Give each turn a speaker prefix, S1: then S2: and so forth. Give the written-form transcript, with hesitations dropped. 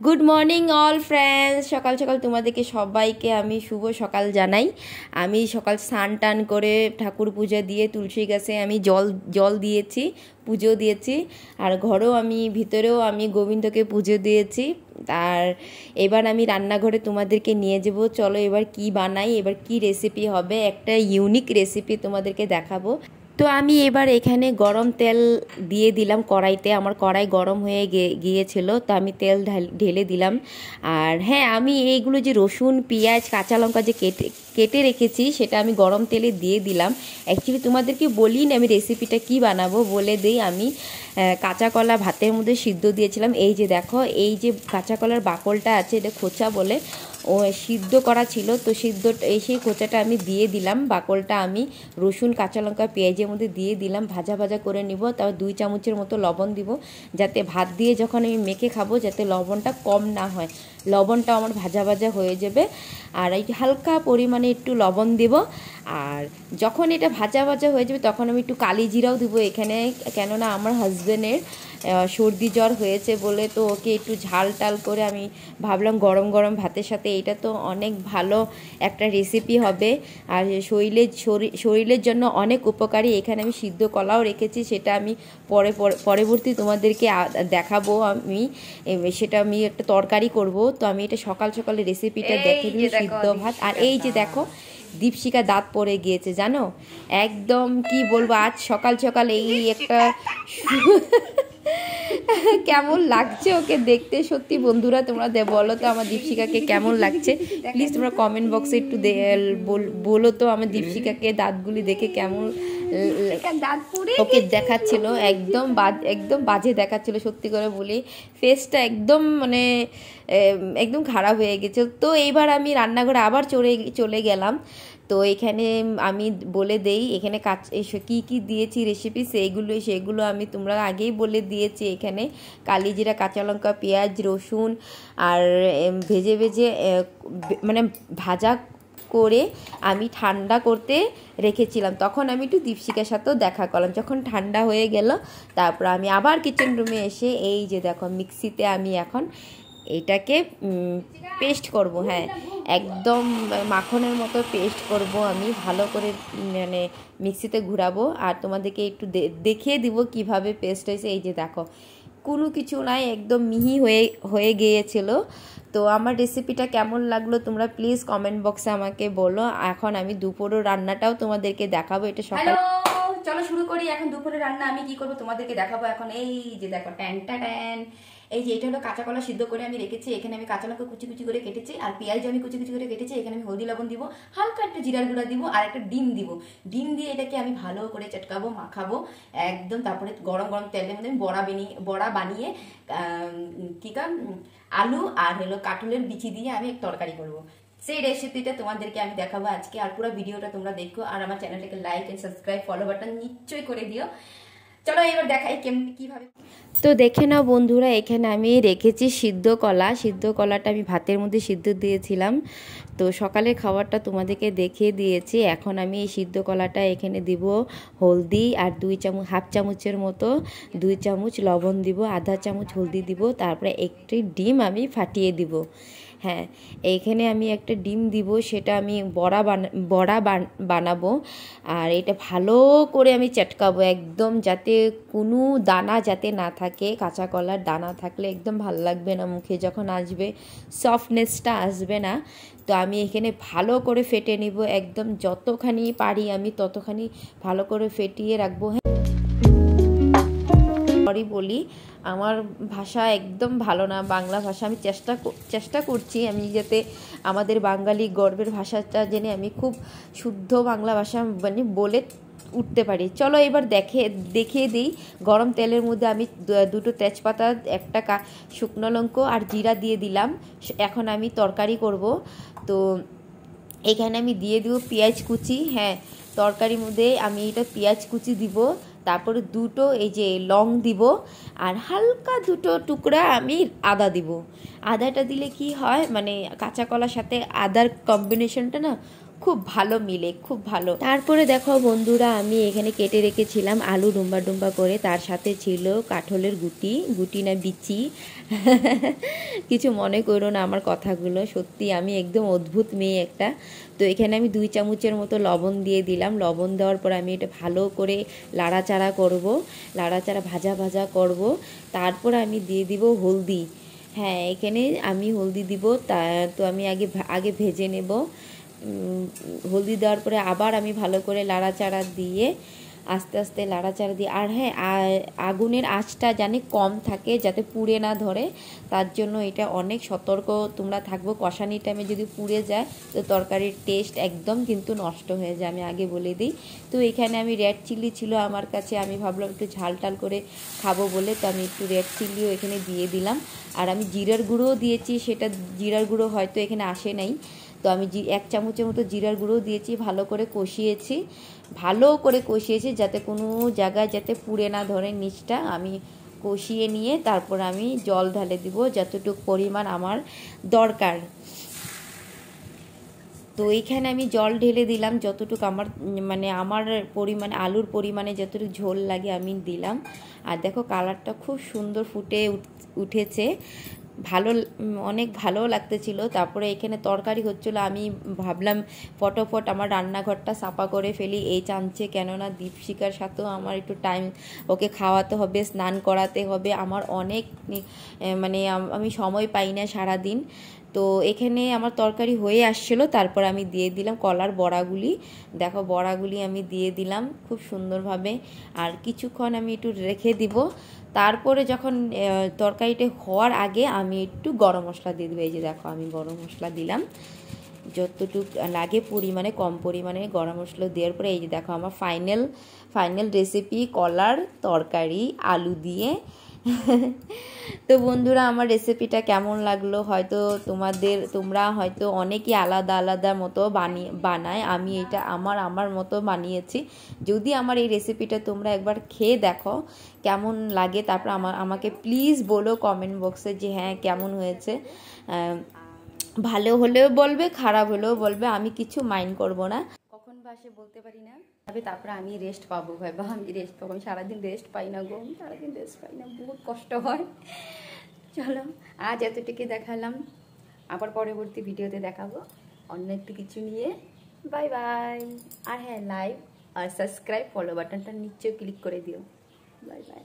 S1: Good morning all friends. সকাল সকাল তোমাদেরকে সবাইকে আমি শুভ সকাল জানাই। আমি সকাল স্নান টান করে ঠাকুর পূজা দিয়ে তুলসী গাছে আমি জল দিয়েছি, পুজো দিয়েছি। আর ঘরেও আমি ভিতরেও আমি গোবিন্দকে পুজো দিয়েছি। আর এবার আমি রান্নাঘরে তোমাদেরকে নিয়ে যাব। চলো এবার কি বানাই, এবার কি রেসিপি হবে, একটা ইউনিক রেসিপি তোমাদেরকে দেখাবো। তো আমি এবার এখানে গরম তেল দিয়ে দিলাম কড়াইতে। আমার কড়াই গরম হয়ে গিয়েছিল, তো আমি তেল ঢেলে দিলাম। আর হ্যাঁ, আমি এইগুলো যে রসুন পেঁয়াজ কাঁচা লঙ্কা যে কেটে রেখেছি সেটা আমি গরম তেলে দিয়ে দিলাম। অ্যাকচুয়ালি তোমাদেরকে বলি না আমি রেসিপিটা কি বানাবো, বলে দিই। আমি কাঁচা কলা ভাতের মধ্যে সিদ্ধ দিয়েছিলাম। এই যে দেখো, এই যে কাঁচা কলার বাকলটা আছে, এটা খোঁচা বলে, ও সিদ্ধ করা ছিল। তো সেই খোঁচাটা আমি দিয়ে দিলাম, বাকলটা আমি রসুন কাঁচা লঙ্কা পেঁয়াজের মধ্যে দিয়ে দিলাম, ভাজা ভাজা করে নিব। তারপর 2 চামচের মতো লবণ দিব, যাতে ভাত দিয়ে যখন আমি মেখে খাবো যাতে লবণটা কম না হয়। লবণটা আমার ভাজা ভাজা হয়ে যাবে। আর এই হালকা পরিমাণে একটু লবণ দেব। আর যখন এটা ভাজা ভাজা হয়ে যাবে তখন আমি একটু কালি জিরাও দেবো এখানে, কেননা আমার হাজব্যান্ডের সর্দি জ্বর হয়েছে বলে, তো ওকে একটু ঝাল টাল করে আমি ভাবলাম গরম গরম ভাতের সাথে এটা তো অনেক ভালো একটা রেসিপি হবে। আর শরীরের জন্য অনেক উপকারী। এখানে আমি সিদ্ধ কলাও রেখেছি, সেটা আমি পরবর্তী তোমাদেরকে দেখাবো। সেটা আমি একটা তরকারি করব। তো আমি এটা সকাল সকালে রেসিপিটা দেখে দিই, সিদ্ধ ভাত। আর এই যে দেখো, দীপশিকা দাঁত পড়ে গিয়েছে জানো, একদম কি বলবো, আজ সকাল সকাল এই একটা কেমন লাগছে ওকে দেখতে। সত্যি বন্ধুরা তোমরা বলো তো আমার দীপশিকাকে কেমন লাগছে, প্লিজ তোমরা কমেন্ট বক্সে একটু বলো তো আমার দীপশিকাকে দাঁতগুলি দেখে কেমন ওকে দেখাচ্ছিল। একদম বাজে দেখাচ্ছিল, সত্যি করে বলি। ফেসটা একদম মানে একদম খারাপ হয়ে গেছে। তো এইবার আমি রান্নাঘরে আবার চলে গেলাম। তো এখানে আমি বলে দেই এখানে কী কী দিয়েছি রেসিপি, সেগুলো আমি তোমরা আগেই বলে দিয়েছি। এখানে কালিজিরা কাঁচা লঙ্কা পেঁয়াজ রসুন আর ভেজে মানে ভাজা করে আমি ঠান্ডা করতে রেখেছিলাম। তখন আমি একটু দীপশিকার সাথেও দেখা করলাম। যখন ঠান্ডা হয়ে গেল তারপর আমি আবার কিচেন রুমে এসে এই যে দেখো মিক্সিতে আমি এখন এটাকে পেস্ট করব। হ্যাঁ, একদম মাখনের মতো পেস্ট করব আমি, ভালো করে মানে মিক্সিতে ঘুরাবো। আর তোমাদেরকে একটু দেখিয়ে দিব কিভাবে পেস্ট হয়েছে। এই যে দেখো, কোনো কিছু নাই, একদম মিহি হয়ে গিয়েছিল। তো আমার রেসিপিটা কেমন লাগলো তোমরা প্লিজ কমেন্ট বক্সে আমাকে বলো। এখন আমি দুপুরের রান্নাটাও তোমাদেরকে দেখাবো। এটা সকাল। চলো শুরু করি। এখন দুপুরের রান্না আমি কি করবো তোমাদেরকে দেখাবো। এখন এই যে দেখো, ট্যান, এই যে এটা হলো কাঁচা কলা সিদ্ধ করে আমি রেখেছি। এখানে আমি কাঁচা লঙ্কা কুচি কুচি করে কেটেছি, আর পেঁয়াজ আমি কুচি কুচি করে কেটেছি। এখানে আমি হলদি লবণ দিব, হালকা একটা জিরার গুঁড়া দিব, আর একটা ডিম দিব। ডিম দিয়ে এটাকে আমি ভালো করে চটকাবো, মাখাবো একদম। তারপরে গরম গরম তেলের মধ্যে বড়া বানিয়ে আলু আর হলো কাঁঠালের বিচি দিয়ে আমি তরকারি করবো। সেই রেসিপিটা তোমাদেরকে আমি দেখাবো আজকে। আর পুরো ভিডিওটা তোমরা দেখো, আর আমার চ্যানেলটাকে like and subscribe follow button নিশ্চয়ই করে দিও। চলো এবার দেখাই কিভাবে। তো দেখে নাও বন্ধুরা, এখানে আমি রেখেছি সিদ্ধ কলাটা আমি ভাতের মধ্যে সিদ্ধ দিয়েছিলাম। তো সকালের খাবারটা তোমাদেরকে দেখিয়ে দিয়েছি। এখন আমি এই সিদ্ধ কলাটা এখানে দিব হলদি, আর হাফ চামচের মতো 2 চামচ লবণ দিব, আধা চামচ হলদি দিব, তারপরে একটি ডিম আমি ফাটিয়ে দিব। হ্যাঁ, এইখানে আমি একটা ডিম দিব, সেটা আমি বড়া বানাবো। আর এটা ভালো করে আমি চটকাবো একদম, যাতে কোনো দানা যাতে না থাকে। কাঁচা কলার দানা থাকলে একদম ভালো লাগবে না, মুখে যখন আসবে সফটনেসটা আসবে না। তো আমি এখানে ভালো করে ফেটে নিব একদম, যতখানি পারি আমি ততখানি ভালো করে ফেটিয়ে রাখবো। সরি বলি, আমার ভাষা একদম ভালো না, বাংলা ভাষা। আমি চেষ্টা করছি আমি যাতে আমাদের বাঙালি গর্বের ভাষাটা জেনে আমি খুব শুদ্ধ বাংলা ভাষা মানে বলে উঠতে পারি। চলো এবার দেখিয়ে দিই। গরম তেলের মধ্যে আমি 2টো তেজপাতা, একটা শুকনো লঙ্কা আর জিরা দিয়ে দিলাম। এখন আমি তরকারি করব। তো এখানে আমি দিয়ে দিব পেঁয়াজ কুচি। হ্যাঁ, তরকারির মধ্যে আমি এটা পেঁয়াজ কুচি দিব, তারপরে 2টো এই যে লং দিব, আর হালকা 2টো টুকরা আমি আদা দিব। আদাটা দিলে কি হয়, মানে কাঁচা কলার সাথে আদার কম্বিনেশনটা না খুব ভালো মিলে, খুব ভালো। তারপরে দেখো বন্ধুরা, আমি এখানে কেটে রেখেছিলাম আলু ডুম্বা করে, তার সাথে ছিল কাঁঠালের গুটি না বিচি কিছু মনে করো না আমার কথাগুলো, সত্যি আমি একদম অদ্ভুত মেয়ে একটা। তো এখানে আমি 2 চামচের মতো লবণ দিয়ে দিলাম। লবণ দেওয়ার পর আমি এটা ভালো করে লাড়াচাড়া করব, লাড়াচাড়া ভাজা ভাজা করব। তারপর আমি দিয়ে দিব হলদি। হ্যাঁ, এখানে আমি হলদি দিব। তো আমি আগে ভেজে নেব। হলদি দেওয়ার পরে আবার আমি ভালো করে লাড়াচাড়া দিয়ে আস্তে আস্তে লাড়াচাড়া দিয়ে, আর হ্যাঁ, আগুনের আঁচটা জানি কম থাকে যাতে পুড়ে না ধরে, তার জন্য এটা অনেক সতর্ক তোমরা থাকবো। কষানি টাইমে যদি পুড়ে যায় তো তরকারির টেস্ট একদম কিন্তু নষ্ট হয়ে যায়, আমি আগে বলে দিই। তো এখানে আমি রেড চিলি ছিল আমার কাছে, আমি ভাবলাম একটু ঝাল টাল করে খাবো বলে, তো আমি একটু রেড চিলিও এখানে দিয়ে দিলাম। আর আমি জিরার গুঁড়োও দিয়েছি, সেটা জিরার গুঁড়ো হয়তো এখানে আসে নাই, তো আমি 1 চামচের মতো জিরার গুঁড়োও দিয়েছি। ভালো করে কষিয়েছি যাতে কোনো জায়গায় যাতে পুড়ে না ধরে নিচটা। আমি কষিয়ে নিয়ে তারপর আমি জল ঢালে দিব যতটুকু পরিমাণ আমার দরকার। তো এইখানে আমি জল ঢেলে দিলাম যতটুকু আমার পরিমাণে, আলুর পরিমাণে যতটুকু ঝোল লাগে আমি দিলাম। আর দেখো কালারটা খুব সুন্দর ফুটে উঠেছে, অনেক ভালো লাগতেছিল। তারপরে এখানে তরকারি হচ্ছিলো, আমি ভাবলাম ফটোফট আমার রান্নাঘরটা সাফা করে ফেলি এই চান্সে, কেননা দীপশিকার সাথেও আমার একটু টাইম, ওকে খাওয়াতে হবে, স্নান করাতে হবে, আমার অনেক আমি সময় পাই না সারাদিন। তো এখানে আমার তরকারি হয়ে আসছিলো, তারপর আমি দিয়ে দিলাম কলার বড়াগুলি। দেখো বড়াগুলি আমি দিয়ে দিলাম খুব সুন্দরভাবে, আর কিছুক্ষণ আমি একটু রেখে দিব। তারপরে যখন তরকারিটা হওয়ার আগে আমি একটু গরম মশলা দিয়ে দেবো। এই যে দেখো আমি গরম মশলা দিলাম যতটুকু লাগে পরিমাণে, কম পরিমাণে গরম মশলা দেওয়ার পরে এই যে দেখো আমার ফাইনাল রেসিপি কলার তরকারি আলু দিয়ে। তো বন্ধুরা, আমার রেসিপিটা কেমন লাগলো, হয়তো তোমরা হয়তো অনেকেই আলাদা আলাদা মতো বানায়, আমি এটা আমার মতো বানিয়েছি। যদি আমার এই রেসিপিটা তোমরা একবার খেয়ে দেখো কেমন লাগে, তারপর আমাকে প্লিজ বলো কমেন্ট বক্সে যে হ্যাঁ কেমন হয়েছে। ভালো হলেও বলবে, খারাপ হলেও বলবে, আমি কিছু মাইন্ড করব না। কখন বাসে বলতে পারি না, তারপরে আমি রেস্ট পাবো, ভাইবা আমি রেস্ট পাবো। আমি সারাদিন রেস্ট পাই না গো, সারাদিন রেস্ট পাই না, বহুত কষ্ট হয়। চলো আজ এতটুকু দেখালাম, আবার পরবর্তী ভিডিওতে দেখাবো অন্য একটু কিছু নিয়ে। Bye bye. আর হ্যাঁ, লাইক আর সাবস্ক্রাইব ফলো বাটনটা নিচেও ক্লিক করে দিও। Bye bye.